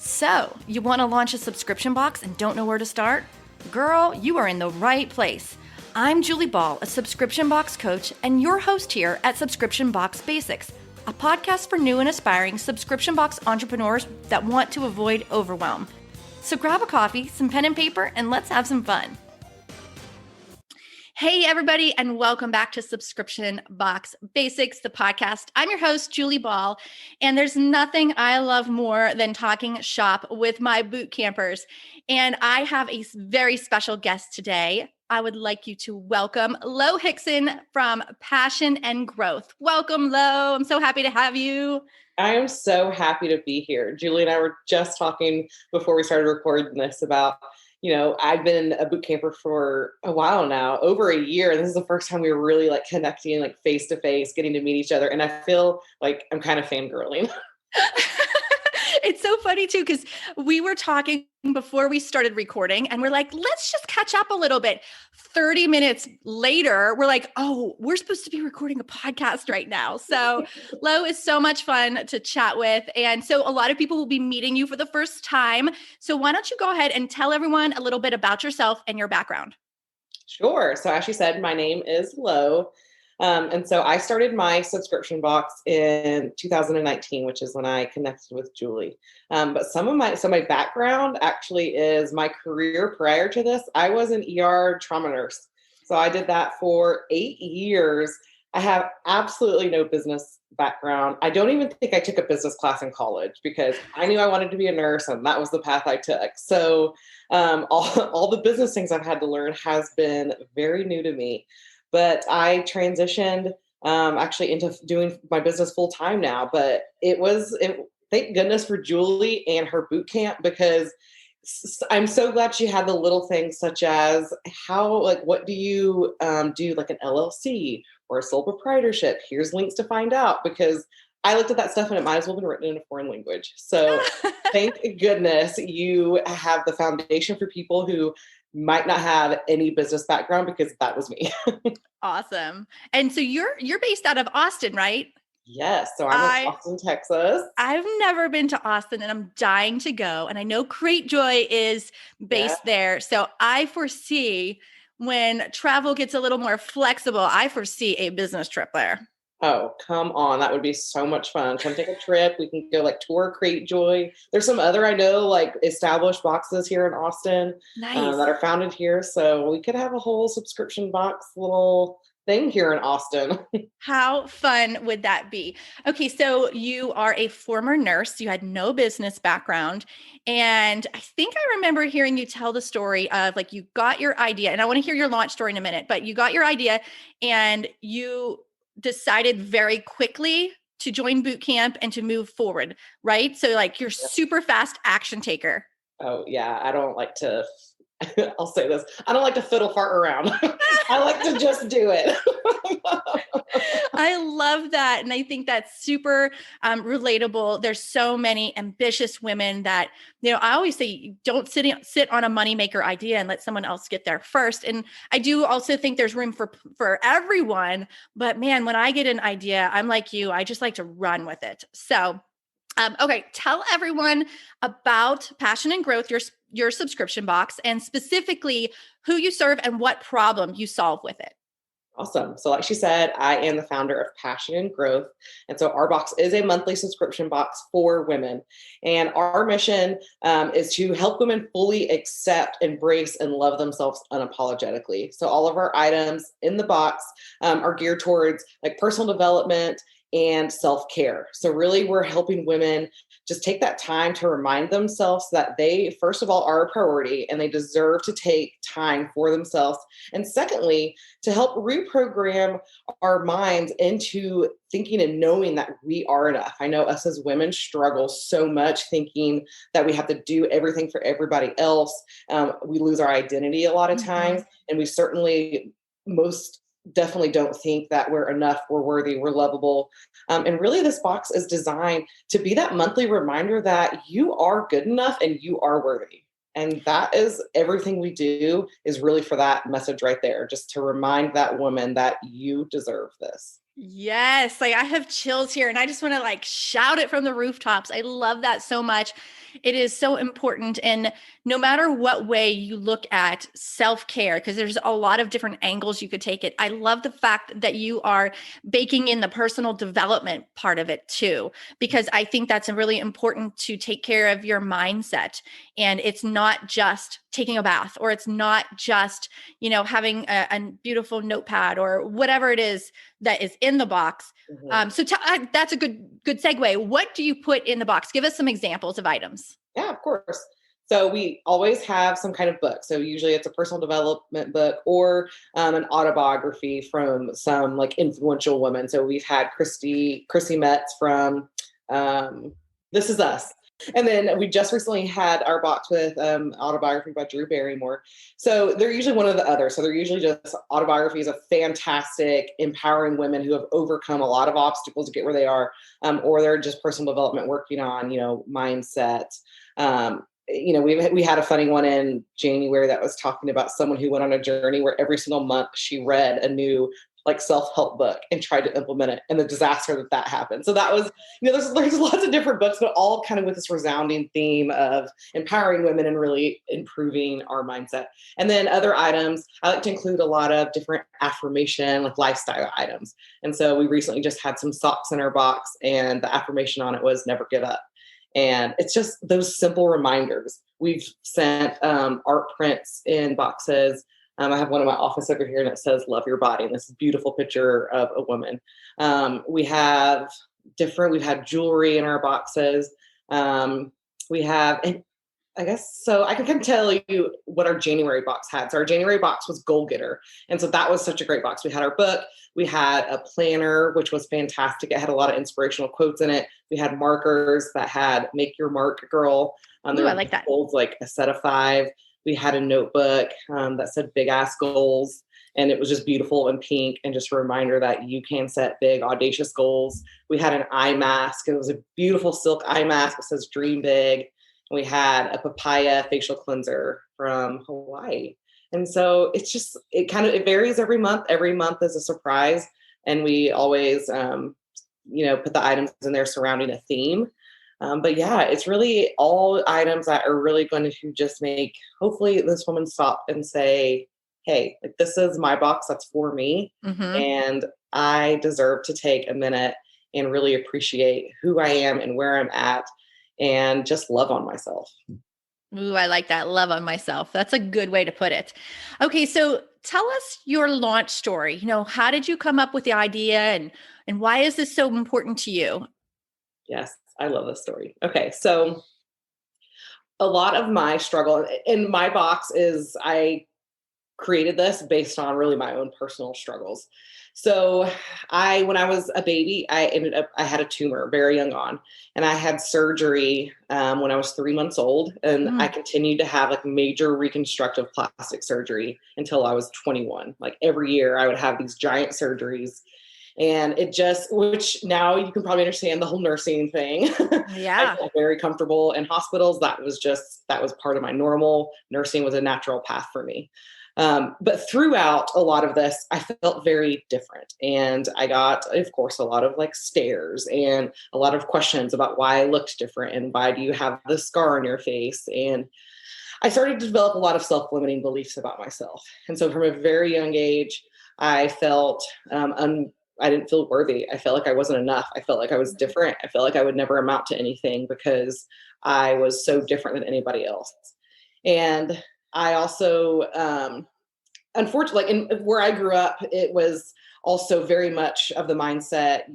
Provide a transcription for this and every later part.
So, you want to launch a subscription box and don't know where to start? Girl, you are in the right place. I'm Julie Ball, a subscription box coach, and your host here at Subscription Box Basics, a podcast for new and aspiring subscription box entrepreneurs that want to avoid overwhelm. So grab a coffee, some pen and paper, and let's have some fun. Hey, everybody, and welcome back to Subscription Box Basics, the podcast. I'm your host, Julie Ball, and there's nothing I love more than talking shop with my boot campers. And I have a very special guest today. I would like you to welcome Lo Hickson from Passion and Growth. Welcome, Lo. I'm so happy to have you. I am so happy to be here. Julie and I were just talking before we started recording this about I've been a boot camper for a while now, over a year. And this is the first time we were really connecting face to face, getting to meet each other. And I feel like I'm kind of fangirling. It's so funny too, because we were talking before we started recording and we're like, let's just catch up a little bit. 30 minutes later, we're like, oh, we're supposed to be recording a podcast right now. So Lo is so much fun to chat with. And so a lot of people will be meeting you for the first time. So why don't you go ahead and tell everyone a little bit about yourself and your background? Sure. So as she said, my name is Lo. And so I started my subscription box in 2019, which is when I connected with Julie. But my background actually is my career prior to this. I was an ER trauma nurse. So I did that for 8 years. I have absolutely no business background. I don't even think I took a business class in college because I knew I wanted to be a nurse and that was the path I took. So all the business things I've had to learn has been very new to me. But I transitioned actually into doing my business full time now. But thank goodness for Julie and her boot camp, because I'm so glad she had the little things such as what do you do, like an LLC or a sole proprietorship? Here's links to find out, because I looked at that stuff and it might as well have been written in a foreign language. So thank goodness you have the foundation for people who might not have any business background, because that was me. Awesome. And so you're based out of Austin, right? Yes. So I'm in Austin, Texas. I've never been to Austin and I'm dying to go. And I know Create Joy is based there. So I foresee when travel gets a little more flexible, I foresee a business trip there. Oh, come on. That would be so much fun. Come take a trip. We can go tour Create Joy. There's some other, I know, established boxes here in Austin that are founded here. So we could have a whole subscription box little thing here in Austin. How fun would that be? Okay, so you are a former nurse. You had no business background. And I think I remember hearing you tell the story of you got your idea, and I want to hear your launch story in a minute, but you got your idea and you decided very quickly to join boot camp and to move forward, right? So you're super fast action taker. Oh yeah. I don't like to, I'll say this. I don't like to fiddle fart around. I like to just do it. I love that. And I think that's super relatable. There's so many ambitious women that, I always say, don't sit on a moneymaker idea and let someone else get there first. And I do also think there's room for everyone. But man, when I get an idea, I'm like you, I just like to run with it. So okay, tell everyone about Passion and Growth, your subscription box, and specifically who you serve and what problem you solve with it. Awesome. So like she said, I am the founder of Passion and Growth. And so our box is a monthly subscription box for women. And our mission is to help women fully accept, embrace, and love themselves unapologetically. So all of our items in the box are geared towards personal development and self-care. So really we're helping women just take that time to remind themselves that they, first of all, are a priority and they deserve to take time for themselves. And secondly, to help reprogram our minds into thinking and knowing that we are enough. I know us as women struggle so much thinking that we have to do everything for everybody else. We lose our identity a lot of times, and we certainly most definitely don't think that we're enough, we're worthy, we're lovable. And really this box is designed to be that monthly reminder that you are good enough and you are worthy. And that is everything we do, is really for that message right there, just to remind that woman that you deserve this. Yes, like I have chills here and I just want to like shout it from the rooftops. I love that so much. It is so important. And no matter what way you look at self-care, because there's a lot of different angles you could take it. I love the fact that you are baking in the personal development part of it too, because I think that's really important to take care of your mindset. And it's not just taking a bath, or it's not just, having a beautiful notepad or whatever it is that is in the box. Mhm. That's a good segue. What do you put in the box? Give us some examples of items. Yeah, of course. So we always have some kind of book. So usually it's a personal development book or an autobiography from some like influential women. So we've had Chrissy Metz from um, This Is Us. And then we just recently had our box with autobiography by Drew Barrymore. So they're usually one or the other. So they're usually just autobiographies of fantastic, empowering women who have overcome a lot of obstacles to get where they are, or they're just personal development working on, mindset. We had a funny one in January that was talking about someone who went on a journey where every single month she read a new like self-help book and tried to implement it, and the disaster that happened. So that was, there's lots of different books, but all kind of with this resounding theme of empowering women and really improving our mindset. And then other items, I like to include a lot of different affirmation, like lifestyle items. And so we recently just had some socks in our box, and the affirmation on it was never give up. And it's just those simple reminders. We've sent art prints in boxes. I have one in my office over here and it says, love your body. And this is a beautiful picture of a woman. We've had jewelry in our boxes. We have, and I guess, so I can kind of tell you what our January box had. So our January box was Goal Getter. And so that was such a great box. We had our book, we had a planner, which was fantastic. It had a lot of inspirational quotes in it. We had markers that had Make Your Mark, Girl. Ooh, I like that. Goals, like a set of 5. We had a notebook that said Big Ass Goals. And it was just beautiful and pink and just a reminder that you can set big, audacious goals. We had an eye mask. It was a beautiful silk eye mask that says Dream Big. We had a papaya facial cleanser from Hawaii. And so it varies every month. Every month is a surprise. And we always, put the items in there surrounding a theme. But yeah, it's really all items that are really going to just make, hopefully, this woman stop and say, hey, like, this is my box. That's for me. Mm-hmm. And I deserve to take a minute and really appreciate who I am and where I'm at, and just love on myself. Ooh, I like that. Love on myself. That's a good way to put it. Okay, so tell us your launch story. How did you come up with the idea, and why is this so important to you? Yes, I love this story. Okay, so a lot of my struggle in my box is I created this based on really my own personal struggles. So when I was a baby, I had a tumor very young on, and I had surgery when I was 3 months old. And I continued to have like major reconstructive plastic surgery until I was 21. Like every year I would have these giant surgeries. And which now you can probably understand the whole nursing thing. I Yeah. felt very comfortable in hospitals. That was part of my normal. Nursing was a natural path for me. But throughout a lot of this, I felt very different. And I got, of course, a lot of like stares and a lot of questions about why I looked different and why do you have the scar on your face? And I started to develop a lot of self-limiting beliefs about myself. And so from a very young age, I felt I didn't feel worthy. I felt like I wasn't enough. I felt like I was different. I felt like I would never amount to anything because I was so different than anybody else. And I also, unfortunately, in where I grew up, it was also very much of the mindset,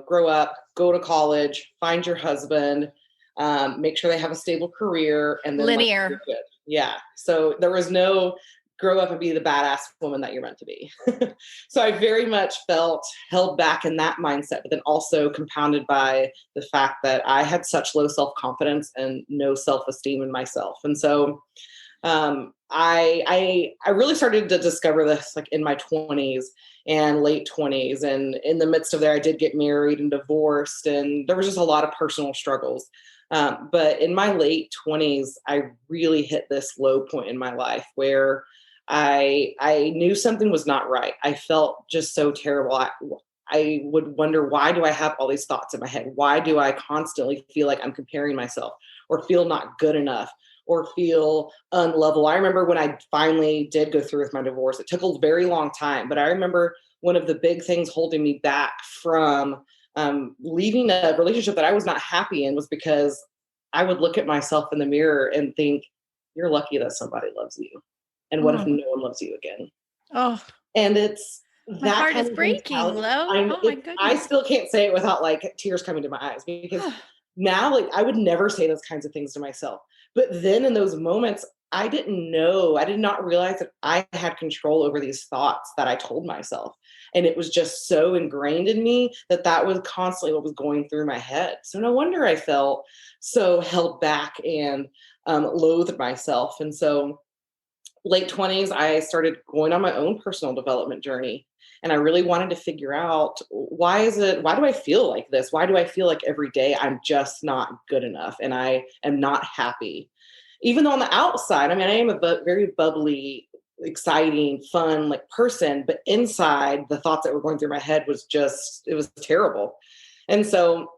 grow up, go to college, find your husband, make sure they have a stable career, and then Linear. you're good. Yeah. So there was no grow up and be the badass woman that you're meant to be. So I very much felt held back in that mindset, but then also compounded by the fact that I had such low self-confidence and no self-esteem in myself. And so I really started to discover this like in my 20s and late 20s. And in the midst of there, I did get married and divorced, and there was just a lot of personal struggles. But in my late 20s, I really hit this low point in my life where I knew something was not right. I felt just so terrible. I would wonder, why do I have all these thoughts in my head? Why do I constantly feel like I'm comparing myself, or feel not good enough, or feel unlovable? I remember when I finally did go through with my divorce, it took a very long time, but I remember one of the big things holding me back from leaving a relationship that I was not happy in was because I would look at myself in the mirror and think, you're lucky that somebody loves you. And what if no one loves you again? Oh, And it's my that heart kind is of breaking, mentality. Lo. Oh my I goodness. still can't say it without like tears coming to my eyes, because now, like, I would never say those kinds of things to myself. But then in those moments, I didn't know, I did not realize that I had control over these thoughts that I told myself. And it was just so ingrained in me that that was constantly what was going through my head. So no wonder I felt so held back and loathed myself. And so late 20s, I started going on my own personal development journey. And I really wanted to figure out, why do I feel like this? Why do I feel like every day I'm just not good enough and I am not happy? Even though on the outside, I mean, I am a very bubbly, exciting, fun like person, but inside the thoughts that were going through my head it was terrible. And so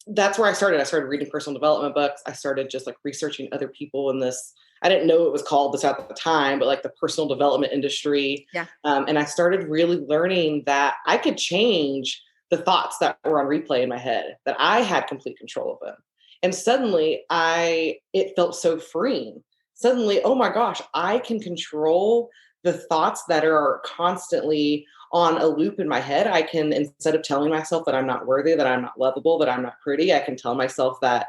that's where I started. I started reading personal development books. I started just like researching other people in this. I didn't know it was called this at the time, but like the personal development industry. Yeah. And I started really learning that I could change the thoughts that were on replay in my head, that I had complete control of them. And suddenly it felt so freeing. Suddenly, oh my gosh, I can control the thoughts that are constantly on a loop in my head. I can, instead of telling myself that I'm not worthy, that I'm not lovable, that I'm not pretty, I can tell myself that,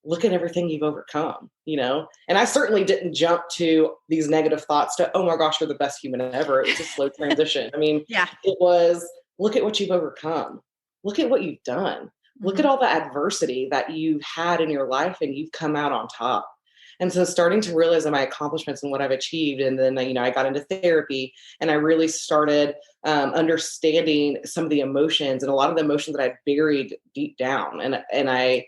look at everything you've overcome, you know? And I certainly didn't jump to these negative thoughts to, oh my gosh, you're the best human ever. It was a slow transition. I mean, Yeah. it was, look at what you've overcome. Look at what you've done. Look at all the adversity that you've had in your life, and you've come out on top. And so starting to realize my accomplishments and what I've achieved. And then, you know, I got into therapy and I really started understanding some of the emotions, and a lot of the emotions that I buried deep down. And I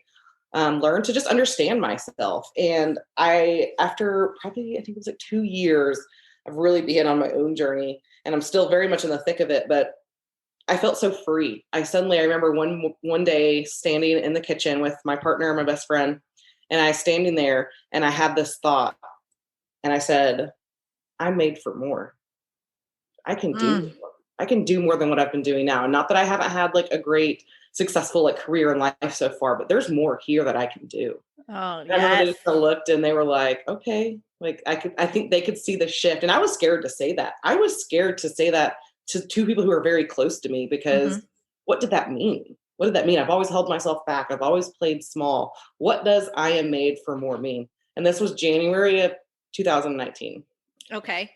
learned to just understand myself. And after probably, I think it was like 2 years of really being on my own journey, and I'm still very much in the thick of it, but I felt so free. I remember one day standing in the kitchen with my partner, my best friend, and I standing there and I had this thought, and I said, I'm made for more. I can do more. I can do more than what I've been doing now. And not that I haven't had like a great successful like career in life so far, but there's more here that I can do. Oh, And I remember they yes. just looked and they were like, okay, like I think they could see the shift. And I was scared to say that. I was scared to say that to two people who are very close to me, because what did that mean? What did that mean? I've always held myself back. I've always played small. What does I am made for more mean? And this was January of 2019. Okay.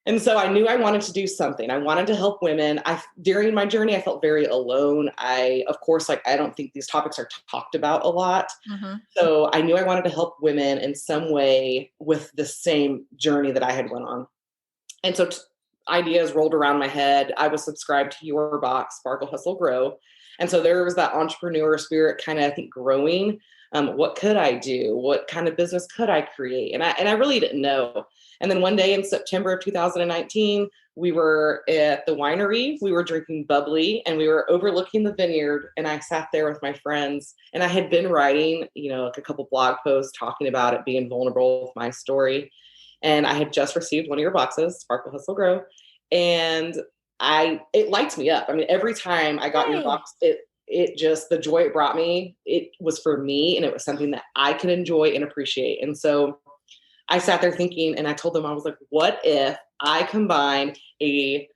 And so I knew I wanted to do something. I wanted to help women. During my journey, I felt very alone. Of course, like, I don't think these topics are talked about a lot. So I knew I wanted to help women in some way with the same journey that I had went on. And so ideas rolled around my head. I was subscribed to your box, Sparkle, Hustle, Grow. And so there was that entrepreneur spirit kind of, I think, growing. What could I do? What kind of business could I create? And I really didn't know. And then one day in September of 2019, we were at the winery. We were drinking bubbly and we were overlooking the vineyard. And I sat there with my friends, and I had been writing, you know, like a couple blog posts talking about it, being vulnerable with my story. And I had just received one of your boxes, Sparkle, Hustle, Grow. And it lights me up. I mean, every time I got your box, it just, the joy it brought me, it was for me, and it was something that I could enjoy and appreciate. And so I sat there thinking, and I told them, I was like, what if I combine a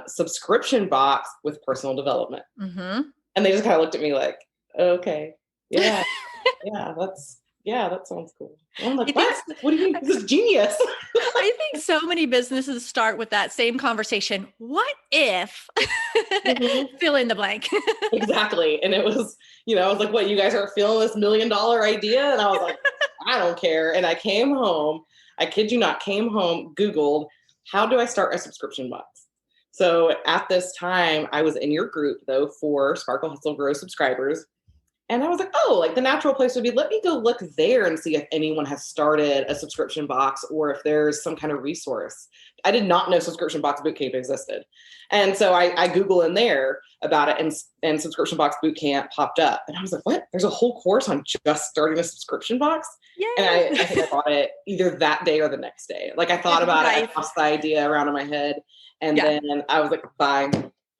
subscription box with personal development? And they just kind of looked at me like, okay, yeah, that sounds cool. And I'm like, what do you mean? This is genius. I think so many businesses start with that same conversation. What if fill in the blank? Exactly. And it was, you know, I was like, what, you guys are feeling this $1 million idea? And I was like, I don't care. And I came home, I kid you not, came home, Googled, how do I start a subscription box? So at this time, I was in your group though for Sparkle, Hustle, Grow subscribers. And I was like, oh, like the natural place would be, let me go look there and see if anyone has started a subscription box or if there's some kind of resource. I did not know Subscription Box Bootcamp existed. And so I Google in there about it, and Subscription Box Bootcamp popped up. And I was like, what? There's a whole course on just starting a subscription box? Yay. And I think I bought it either that day or the next day. Like I thought about it, I tossed the idea around in my head, and then I was like, bye.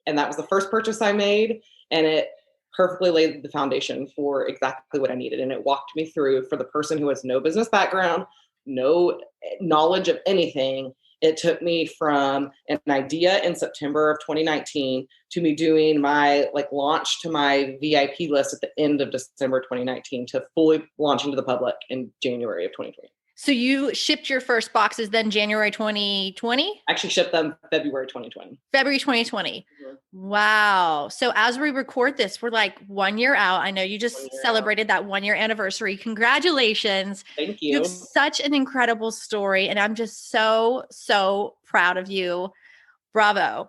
And that was the first purchase I made. And it perfectly laid the foundation for exactly what I needed. And it walked me through, for the person who has no business background, no knowledge of anything. It took me from an idea in September of 2019 to me doing my launch to my VIP list at the end of December 2019 to fully launching to the public in January of 2020. So you shipped your first boxes then January 2020? Actually shipped them February 2020. February 2020. Mm-hmm. Wow. So as we record this, we're like 1 year out. I know you just celebrated that 1 year anniversary. Congratulations. Thank you. You have such an incredible story. And I'm just so, so proud of you. Bravo.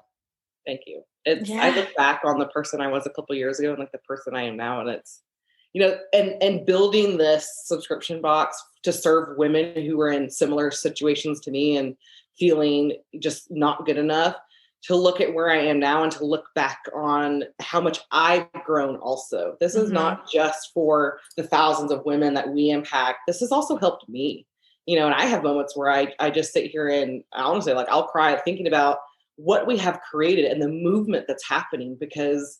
Thank you. I look back on the person I was a couple of years ago and the person I am now. And it's, and building this subscription box to serve women who are in similar situations to me and feeling just not good enough, to look at where I am now and to look back on how much I've grown also. This is not just for the thousands of women that we impact. This has also helped me, and I have moments where I just sit here and honestly, I'll cry thinking about what we have created and the movement that's happening, because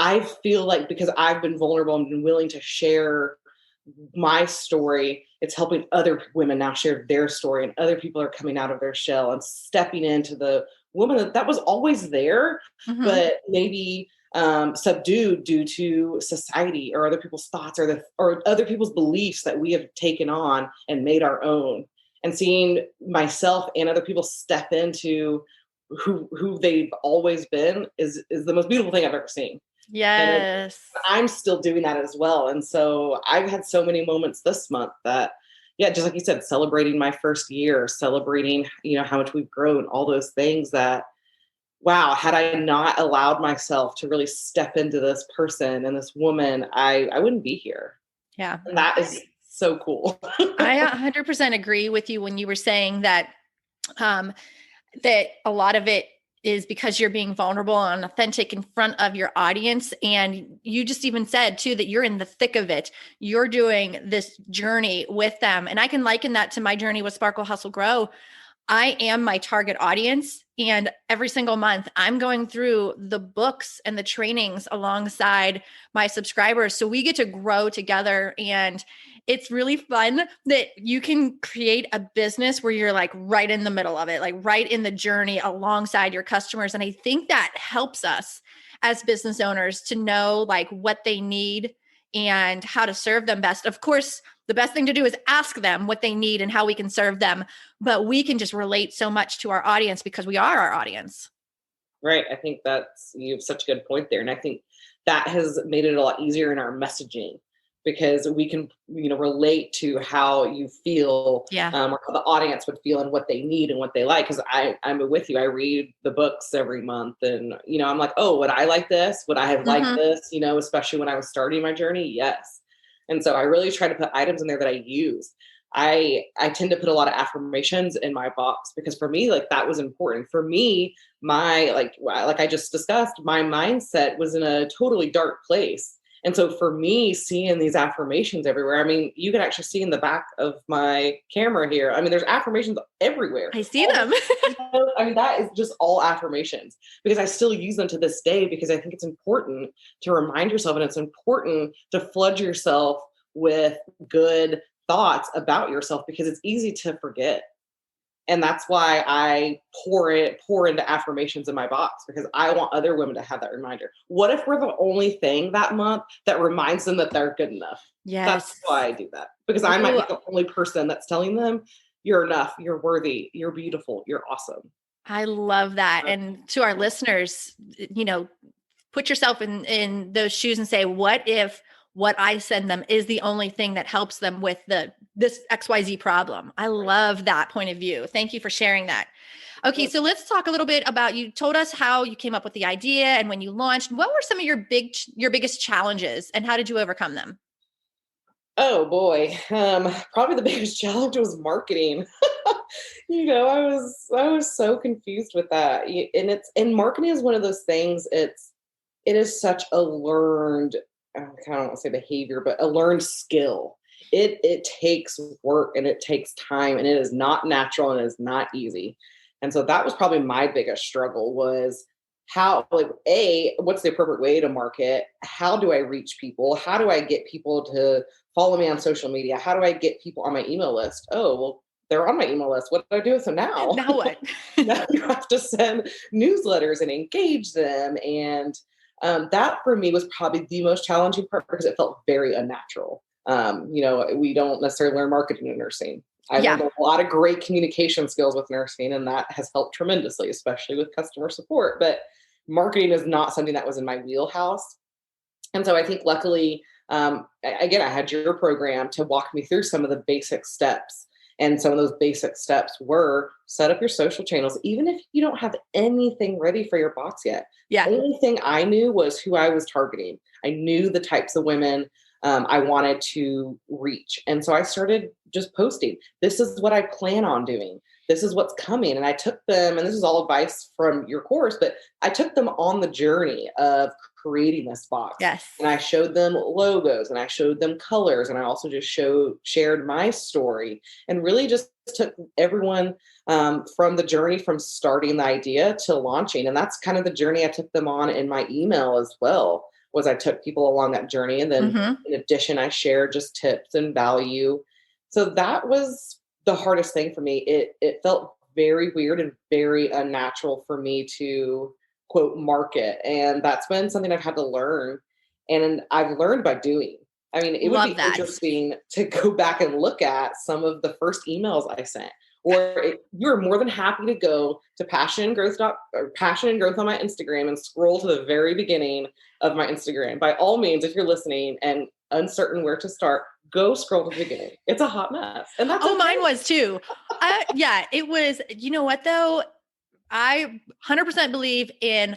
I feel like because I've been vulnerable and been willing to share my story, it's helping other women now share their story, and other people are coming out of their shell and stepping into the woman that was always there, but maybe subdued due to society or other people's thoughts or other people's beliefs that we have taken on and made our own. And seeing myself and other people step into who they've always been is the most beautiful thing I've ever seen. Yes. And I'm still doing that as well. And so I've had so many moments this month that, just like you said, celebrating my first year, celebrating, how much we've grown, all those things that, wow, had I not allowed myself to really step into this person and this woman, I wouldn't be here. Yeah. And that is so cool. I 100% agree with you when you were saying that, that a lot of it is because you're being vulnerable and authentic in front of your audience. And you just even said too, that you're in the thick of it. You're doing this journey with them. And I can liken that to my journey with Sparkle, Hustle, Grow. I am my target audience. And every single month I'm going through the books and the trainings alongside my subscribers. So we get to grow together, and it's really fun that you can create a business where you're right in the middle of it, right in the journey alongside your customers. And I think that helps us as business owners to know what they need and how to serve them best. Of course, the best thing to do is ask them what they need and how we can serve them. But we can just relate so much to our audience because we are our audience. Right. I think you have such a good point there. And I think that has made it a lot easier in our messaging, because we can, relate to how you feel, or how the audience would feel and what they need and what they like. Because I'm with you. I read the books every month, and I'm like, oh, would I like this? Would I have liked this? Especially when I was starting my journey. Yes. And so I really try to put items in there that I use. I tend to put a lot of affirmations in my box, because for me, that was important. For me, my like I just discussed, my mindset was in a totally dark place. And so for me, seeing these affirmations everywhere, you can actually see in the back of my camera here. There's affirmations everywhere. I see them. That is just all affirmations, because I still use them to this day, because I think it's important to remind yourself, and it's important to flood yourself with good thoughts about yourself, because it's easy to forget. And that's why I pour into affirmations in my box, because I want other women to have that reminder. What if we're the only thing that month that reminds them that they're good enough? Yes. That's why I do that, because I might be the only person that's telling them, you're enough, you're worthy, you're beautiful, you're awesome. I love that. And to our listeners, put yourself in those shoes and say, what if what I send them is the only thing that helps them with the this XYZ problem. I love that point of view. Thank you for sharing that. Okay, so let's talk a little bit about, you told us how you came up with the idea and when you launched. What were some of your biggest challenges and how did you overcome them? Oh boy. Probably the biggest challenge was marketing. I was so confused with that. And marketing is one of those things, it is such a learned, I kind of want to say behavior, but a learned skill. It takes work and it takes time and it is not natural and it is not easy. And so that was probably my biggest struggle was how, like, what's the appropriate way to market? How do I reach people? How do I get people to follow me on social media? How do I get people on my email list? Oh, well, they're on my email list. What do I do with them now? Now what? Now you have to send newsletters and engage them. And that for me was probably the most challenging part because it felt very unnatural. We don't necessarily learn marketing in nursing. I Yeah. learned a lot of great communication skills with nursing, and that has helped tremendously, especially with customer support. But marketing is not something that was in my wheelhouse. And so I think luckily, again, I had your program to walk me through some of the basic steps. And some of those basic steps were set up your social channels, even if you don't have anything ready for your box yet. Yeah. The only thing I knew was who I was targeting. I knew the types of women I wanted to reach. And so I started just posting. This is what I plan on doing. This is what's coming. And I took them, and this is all advice from your course, but I took them on the journey of creating this box. Yes. And I showed them logos and I showed them colors. And I also just shared my story and really just took everyone from the journey from starting the idea to launching. And that's kind of the journey I took them on in my email as well, was I took people along that journey. And then in addition, I shared just tips and value. So that was the hardest thing for me. It felt very weird and very unnatural for me to quote market. And that's been something I've had to learn. And I've learned by doing. I mean, it would be interesting to go back and look at some of the first emails I sent. Or you're more than happy to go to Passion and Growth on my Instagram and scroll to the very beginning of my Instagram. By all means, if you're listening and uncertain where to start, go scroll to the beginning. It's a hot mess. And that's okay. Mine was too. Yeah, it was. You know what though? I 100% believe in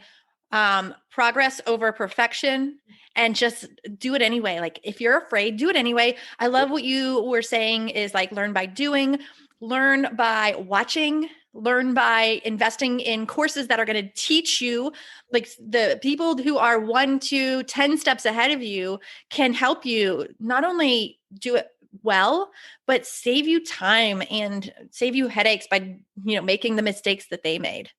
progress over perfection, and just do it anyway. Like if you're afraid, do it anyway. I love what you were saying is like learn by doing, learn by watching, learn by investing in courses that are going to teach you. Like the people who are 1, 2, 10 steps ahead of you can help you not only do it well, but save you time and save you headaches by, making the mistakes that they made.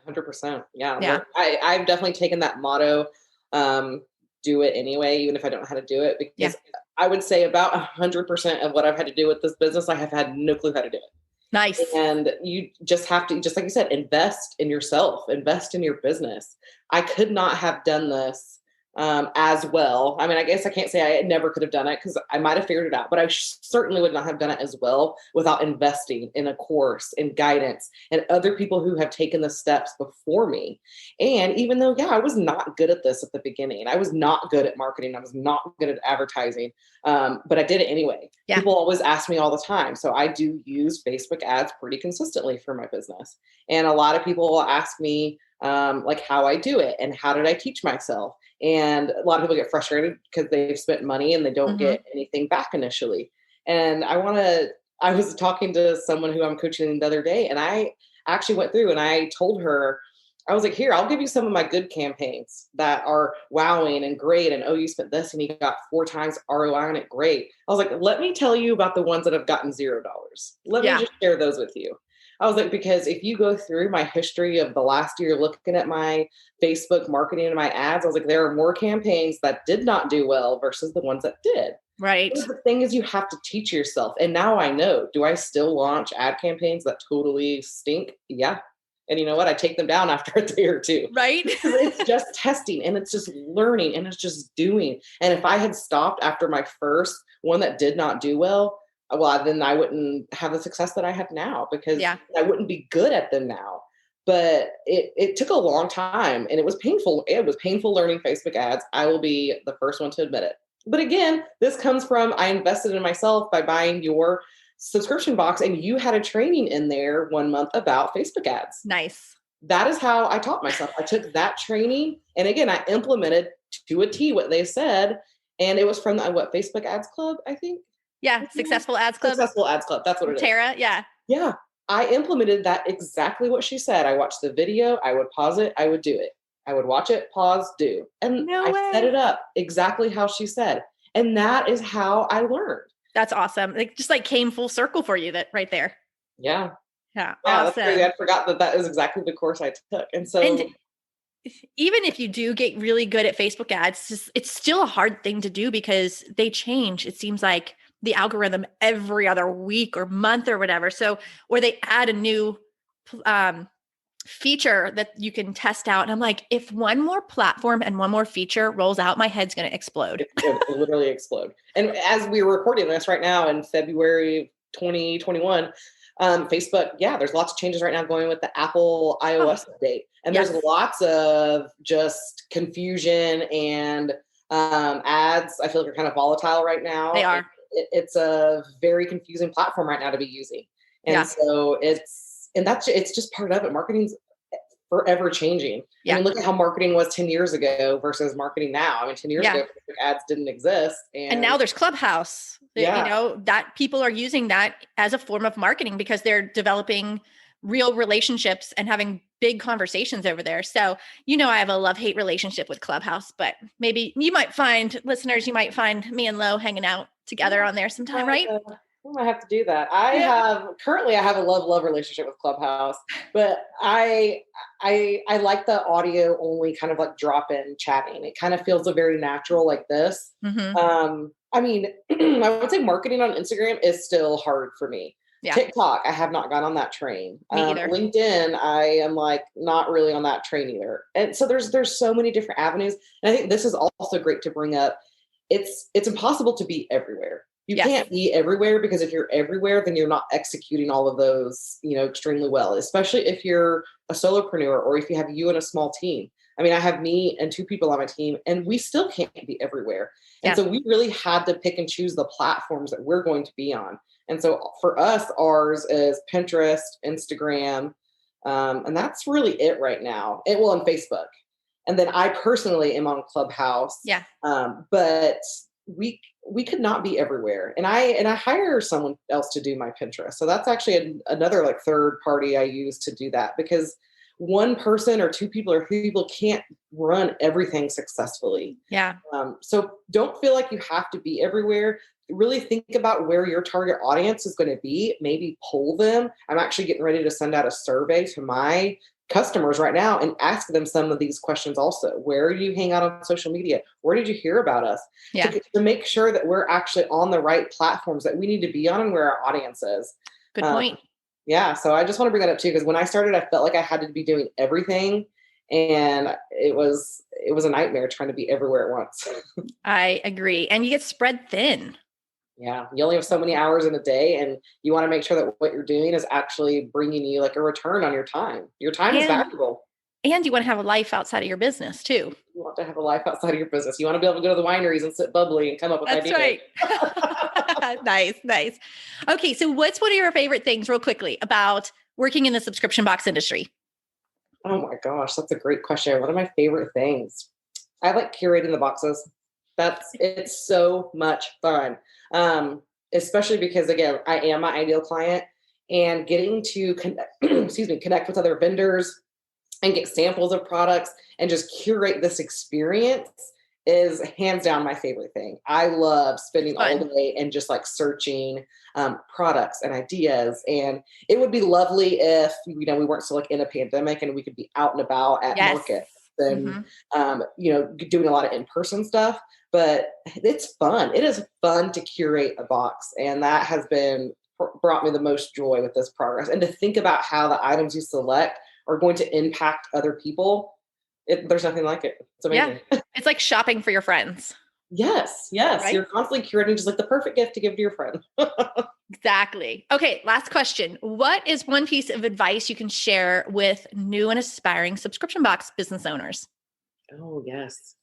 100%. Yeah. Well, I've definitely taken that motto, do it anyway, even if I don't know how to do it, because I would say about 100% of what I've had to do with this business, I have had no clue how to do it. Nice. And you just have to, just like you said, invest in yourself, invest in your business. I could not have done this as well. I mean, I guess I can't say I never could have done it because I might have figured it out, but I certainly would not have done it as well without investing in a course, in guidance, and other people who have taken the steps before me. And even though, I was not good at this at the beginning, I was not good at marketing, I was not good at advertising, but I did it anyway. Yeah. People always ask me all the time. So I do use Facebook ads pretty consistently for my business. And a lot of people will ask me, like how I do it and how did I teach myself? And a lot of people get frustrated because they've spent money and they don't get anything back initially. And I was talking to someone who I'm coaching the other day, and I actually went through and I told her, I was like, here, I'll give you some of my good campaigns that are wowing and great. And, oh, you spent this and you got 4 times ROI on it. Great. I was like, let me tell you about the ones that have gotten $0. Let me just share those with you. I was like, because if you go through my history of the last year, looking at my Facebook marketing and my ads, I was like, there are more campaigns that did not do well versus the ones that did. Right. But the thing is, you have to teach yourself. And now I know, do I still launch ad campaigns that totally stink? Yeah. And you know what? I take them down after a day or two. Right. It's just testing and it's just learning and it's just doing. And if I had stopped after my first one that did not do well, then I wouldn't have the success that I have now because I wouldn't be good at them now. But it took a long time and it was painful. It was painful learning Facebook ads. I will be the first one to admit it. But again, this comes from, I invested in myself by buying your subscription box, and you had a training in there 1 month about Facebook ads. Nice. That is how I taught myself. I took that training, and again, I implemented to a T what they said. And it was from the, Facebook Ads Club, I think. Yeah. Successful Ads Club. Successful Ads Club. That's what it is. Tara. Yeah. Yeah. I implemented that exactly what she said. I watched the video. I would pause it. I would do it. I would watch it, pause, do. And I set it up exactly how she said. And that is how I learned. That's awesome. Like just like came full circle for you that right there. Yeah. Yeah. Awesome. That's crazy. I forgot that is exactly the course I took. And so even if you do get really good at Facebook ads, it's still a hard thing to do because they change. It seems like the algorithm every other week or month or whatever. So, or they add a new feature that you can test out. And I'm like, if one more platform and one more feature rolls out, my head's going to explode. It literally explode. And as we're recording this right now in February 2021, Facebook, there's lots of changes right now going with the Apple iOS update. And there's lots of just confusion and ads, I feel like, are kind of volatile right now. They are. It's a very confusing platform right now to be using. And so it's just part of it. Marketing's forever changing. Yeah. I mean, look at how marketing was 10 years ago versus marketing now. I mean, 10 years ago, Facebook ads didn't exist. And now there's Clubhouse. Yeah. You know, that people are using that as a form of marketing because they're developing real relationships and having big conversations over there. So, I have a love-hate relationship with Clubhouse, but maybe you might find, listeners, you might find me and Lo hanging out together on there sometime, right? I might have to do that. I have a love relationship with Clubhouse, but I like the audio only kind of like drop in chatting. It kind of feels very natural like this. Mm-hmm. I mean, I would say marketing on Instagram is still hard for me. Yeah. TikTok, I have not gone on that train. Me either. LinkedIn, I am like not really on that train either. And so there's so many different avenues. And I think this is also great to bring up. It's impossible to be everywhere. You can't be everywhere, because if you're everywhere, then you're not executing all of those, extremely well, especially if you're a solopreneur or if you have you and a small team. I mean, I have me and 2 people on my team, and we still can't be everywhere. And so we really had to pick and choose the platforms that we're going to be on. And so for us, ours is Pinterest, Instagram, and that's really it right now. And Facebook. And then I personally am on Clubhouse. Yeah. But we could not be everywhere. And I hire someone else to do my Pinterest. So that's actually another like third party I use to do that, because one person or 2 people or 3 people can't run everything successfully. Yeah. So don't feel like you have to be everywhere. Really think about where your target audience is going to be. Maybe poll them. I'm actually getting ready to send out a survey to my customers right now and ask them some of these questions also. Where do you hang out on social media? Where did you hear about us? Yeah. To make sure that we're actually on the right platforms that we need to be on and where our audience is. Good point. Yeah. So I just want to bring that up too, because when I started, I felt like I had to be doing everything. And it was a nightmare trying to be everywhere at once. I agree. And you get spread thin. Yeah. You only have so many hours in a day, and you want to make sure that what you're doing is actually bringing you like a return on your time. Your time is valuable. And you want to have a life outside of your business too. You want to have a life outside of your business. You want to be able to go to the wineries and sit bubbly and come up with ideas. That's right. Nice. Okay. So what's one of your favorite things, real quickly, about working in the subscription box industry? Oh my gosh, that's a great question. One of my favorite things. I like curating the boxes. It's so much fun. Especially because, again, I am my ideal client, and getting to connect with other vendors and get samples of products and just curate this experience is hands down my favorite thing. I love spending all day and just like searching products and ideas. And it would be lovely if, we weren't still like in a pandemic and we could be out and about at markets and, doing a lot of in-person stuff. But it's fun. It is fun to curate a box. And that has brought me the most joy with this progress. And to think about how the items you select are going to impact other people. There's nothing like it. It's amazing. Yeah. It's like shopping for your friends. Yes. Right? You're constantly curating just like the perfect gift to give to your friend. Exactly. Okay. Last question. What is one piece of advice you can share with new and aspiring subscription box business owners? Oh, yes.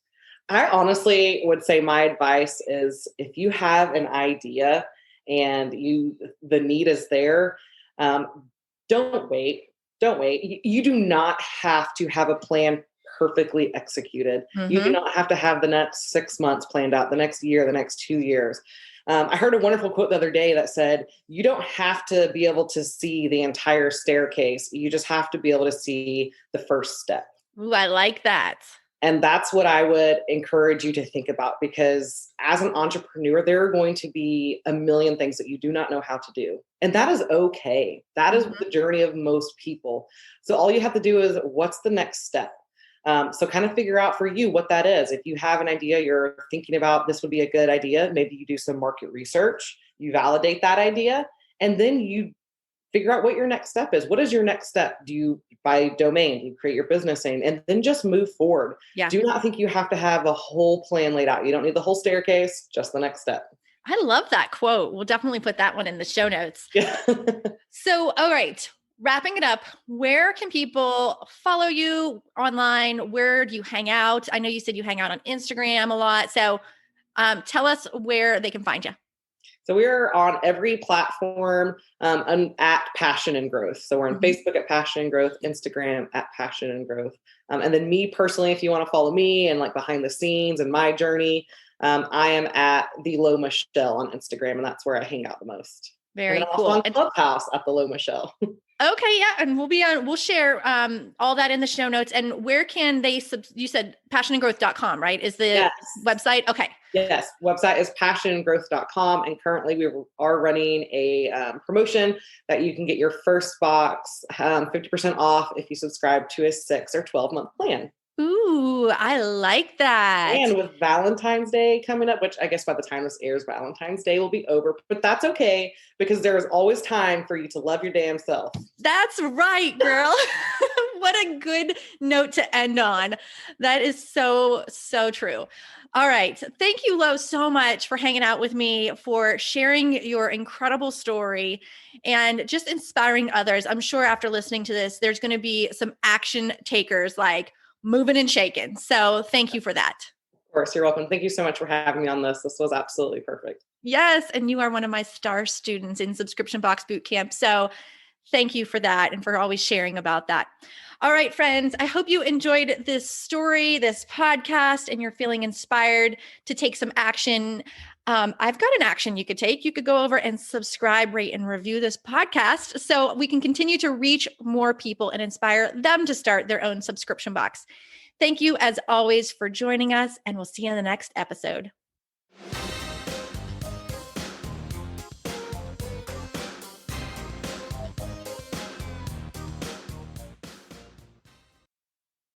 I honestly would say my advice is if you have an idea and the need is there, don't wait. Don't wait. You do not have to have a plan perfectly executed. You do Mm-hmm. not have to have the next 6 months planned out, the next year, the next 2 years. I heard a wonderful quote the other day that said, you don't have to be able to see the entire staircase. You just have to be able to see the first step. Ooh, I like that. And that's what I would encourage you to think about, because as an entrepreneur, there are going to be a million things that you do not know how to do. And that is okay. That is Mhm. the journey of most people. So all you have to do is, what's the next step? So kind of figure out for you what that is. If you have an idea, you're thinking about this would be a good idea, maybe you do some market research, you validate that idea, and then you figure out what your next step is. What is your next step? Do you buy domain? Do you create your business name? And then just move forward. Yeah. Do not think you have to have a whole plan laid out. You don't need the whole staircase, just the next step. I love that quote. We'll definitely put that one in the show notes. Yeah. So, all right, wrapping it up, where can people follow you online? Where do you hang out? I know you said you hang out on Instagram a lot. So, tell us where they can find you. So we're on every platform at Passion and Growth. So we're on Mhm. Facebook at Passion and Growth, Instagram at Passion and Growth. And then me personally, if you want to follow me and like behind the scenes and my journey, I am at the Low Michelle on Instagram, and that's where I hang out the most. And then Very I'm also cool. on Clubhouse at the Low Michelle. Okay, yeah, and we'll share all that in the show notes. And where can they you said passionandgrowth.com, right? Is the Yes. website? Okay. Yes, website is passionandgrowth.com, and currently we are running a promotion that you can get your first box 50% off if you subscribe to a 6 or 12-month plan. Ooh, I like that. And with Valentine's Day coming up, which I guess by the time this airs, Valentine's Day will be over, but that's okay, because there is always time for you to love your damn self. That's right, girl. What a good note to end on. That is so, so true. All right. Thank you, Lo, so much for hanging out with me, for sharing your incredible story and just inspiring others. I'm sure after listening to this, there's going to be some action takers like moving and shaking. So thank you for that. Of course, you're welcome. Thank you so much for having me on this. This was absolutely perfect. Yes. And you are one of my star students in Subscription Box Bootcamp. So thank you for that and for always sharing about that. All right, friends, I hope you enjoyed this story, this podcast, and you're feeling inspired to take some action. I've got an action you could take. You could go over and subscribe, rate, and review this podcast so we can continue to reach more people and inspire them to start their own subscription box. Thank you, as always, for joining us, and we'll see you in the next episode.